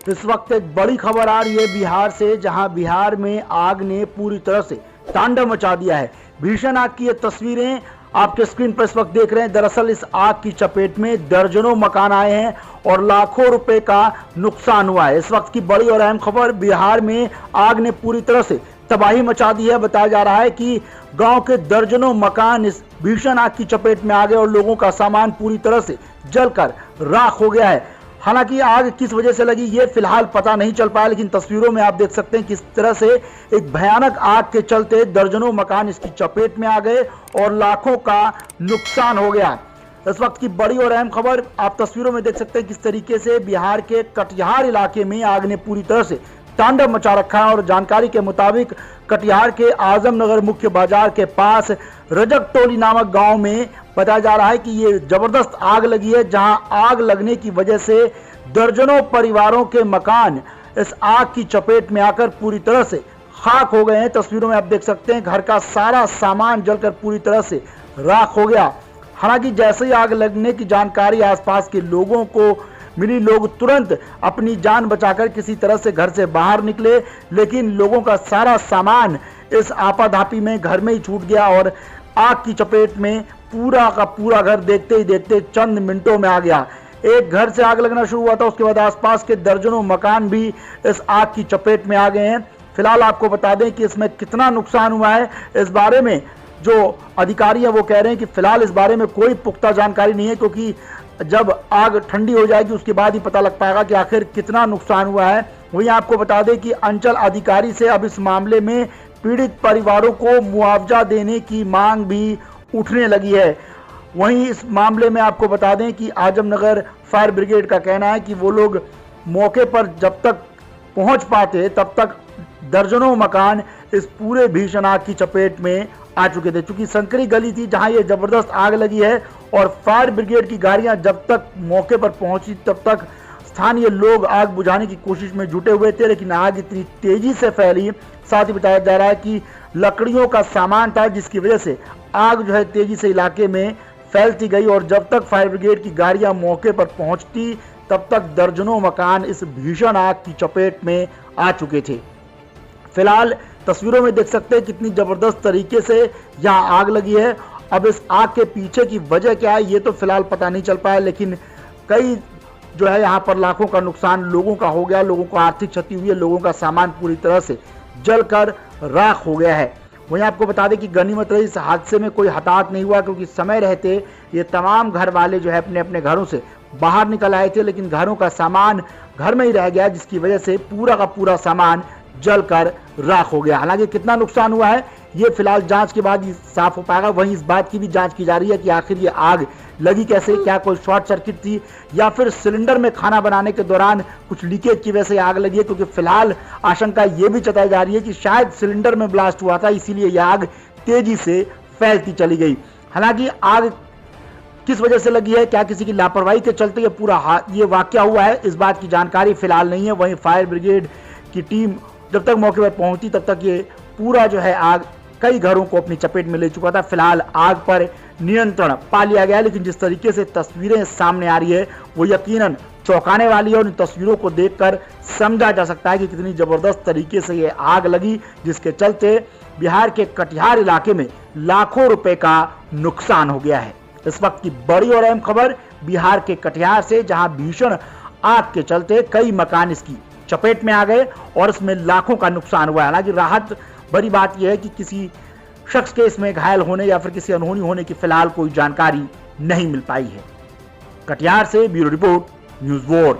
इस वक्त एक बड़ी खबर आ रही है बिहार से, जहां बिहार में आग ने पूरी तरह से तांडव मचा दिया है। भीषण आग की ये तस्वीरें आपके स्क्रीन पर इस वक्त देख रहे हैं। दरअसल इस आग की चपेट में दर्जनों मकान आए हैं और लाखों रुपए का नुकसान हुआ है। इस वक्त की बड़ी और अहम खबर, बिहार में आग ने पूरी तरह से तबाही मचा दी है। बताया जा रहा है कि गांव के दर्जनों मकान इस भीषण आग की चपेट में आ गए और लोगों का सामान पूरी तरह से जलकर राख हो गया है। हालांकि आग किस वजह से लगी ये फिलहाल पता नहीं चल पाया, लेकिन तस्वीरों में आप देख सकते हैं किस तरह से एक भयानक आग के चलते दर्जनों मकान इसकी चपेट में आ गए और लाखों का नुकसान हो गया। इस वक्त की बड़ी और अहम खबर आप तस्वीरों में देख सकते हैं किस तरीके से बिहार के कटिहार इलाके में आग ने पूरी तरह से तांडव मचा रखा है। और जानकारी के मुताबिक कटिहार के आजमनगर मुख्य बाजार के पास रजक टोली नामक गांव में बताया जा रहा है कि ये जबरदस्त आग लगी है, जहां आग लगने की वजह से दर्जनों परिवारों के मकान इस आग की चपेट में आकर पूरी तरह से खाक हो गए हैं। तस्वीरों में आप देख सकते हैं घर का सारा सामान जलकर पूरी तरह से राख हो गया। हालांकि जैसे ही आग लगने की जानकारी आसपास के लोगों को मिली, लोग तुरंत अपनी जान बचाकर किसी तरह से घर से बाहर निकले, लेकिन लोगों का सारा सामान इस आपाधापी में घर में ही छूट गया और आग की चपेट में पूरा का पूरा घर देखते ही देखते चंद मिनटों में आ गया। एक घर से आग लगना शुरू हुआ था, उसके बाद आसपास के दर्जनों मकान भी इस आग की चपेट में आ गए हैं। फिलहाल आपको बता दें कि इसमें कितना नुकसान हुआ है, इस बारे में जो अधिकारी हैं वो कह रहे हैं कि फिलहाल इस बारे में कोई पुख्ता जानकारी नहीं है, क्योंकि जब आग ठंडी हो जाएगी उसके बाद ही पता लग पाएगा कि आखिर कितना नुकसान हुआ है। वहीं आपको बता दें कि अंचल अधिकारी से अब इस मामले में पीड़ित परिवारों को मुआवजा देने की मांग भी उठने लगी है। वहीं इस मामले में आपको बता दें कि आजमनगर फायर ब्रिगेड का कहना है कि वो लोग मौके पर जब तक पहुंच पाते तब तक दर्जनों मकान इस पूरे भीषण आग की चपेट में आ चुके थे। चूंकि संकरी गली थी जहां ये जबरदस्त आग लगी है और फायर ब्रिगेड की गाड़ियां जब तक मौके पर पहुंची तब तक स्थानीय लोग आग बुझाने की कोशिश में जुटे हुए थे, लेकिन आग इतनी तेजी से फैली। साथ ही बताया जा रहा है कि लकड़ियों का सामान था जिसकी वजह से आग जो है तेजी से इलाके में फैलती गई और जब तक फायर ब्रिगेड की गाड़ियां मौके पर पहुंचती तब तक दर्जनों मकान इस भीषण आग की चपेट में आ चुके थे। फिलहाल तस्वीरों में देख सकते हैं कितनी जबरदस्त तरीके से यहाँ आग लगी है। अब इस आग के पीछे की वजह क्या है ये तो फिलहाल पता नहीं चल पाया, लेकिन कई जो है यहाँ पर लाखों का नुकसान लोगों का हो गया, लोगों को आर्थिक क्षति हुई है, लोगों का सामान पूरी तरह से जलकर राख हो गया है। वहीं आपको बता दें कि गनीमत रही इस हादसे में कोई हताहत नहीं हुआ, क्योंकि समय रहते ये तमाम घर वाले जो है अपने अपने घरों से बाहर निकल आए थे, लेकिन घरों का सामान घर में ही रह गया, जिसकी वजह से पूरा का पूरा सामान जलकर राख हो गया। हालांकि कितना नुकसान हुआ है ये फिलहाल जांच के बाद ही साफ हो पाएगा। वहीं इस बात की भी जांच की जा रही है कि आखिर ये आग लगी कैसे, क्या कोई शॉर्ट सर्किट थी या फिर सिलेंडर में खाना बनाने के दौरान कुछ लीकेज की वजह से आग लगी है, क्योंकि फिलहाल आशंका ये भी जताई जा रही है कि शायद सिलेंडर में ब्लास्ट हुआ था, इसीलिए यह आग तेजी से फैलती चली गई। हालांकि आग किस वजह से लगी है, क्या किसी की लापरवाही के चलते ये पूरा ये वाकया हुआ है, इस बात की जानकारी फिलहाल नहीं है। वहीं फायर ब्रिगेड की टीम जब तक मौके पर पहुंची तब तक ये पूरा जो है आग कई घरों को अपनी चपेट में ले चुका था। फिलहाल आग पर नियंत्रण पा लिया गया, लेकिन जिस तरीके से तस्वीरें सामने आ रही है वो यकीनन चौंकाने वाली है और इन तस्वीरों को देखकर समझा जा सकता है कि कितनी जबरदस्त तरीके से ये आग लगी, जिसके चलते बिहार के कटिहार इलाके में लाखों रुपए का नुकसान हो गया है। इस वक्त की बड़ी और अहम खबर बिहार के कटिहार से, जहां भीषण आग के चलते कई मकान इसकी चपेट में आ गए और इसमें लाखों का नुकसान हुआ है। हालांकि राहत बड़ी बात यह है कि किसी शख्स के इसमें घायल होने या फिर किसी अनहोनी होने की फिलहाल कोई जानकारी नहीं मिल पाई है। कटिहार से ब्यूरो रिपोर्ट, न्यूज़ वर्ल्ड।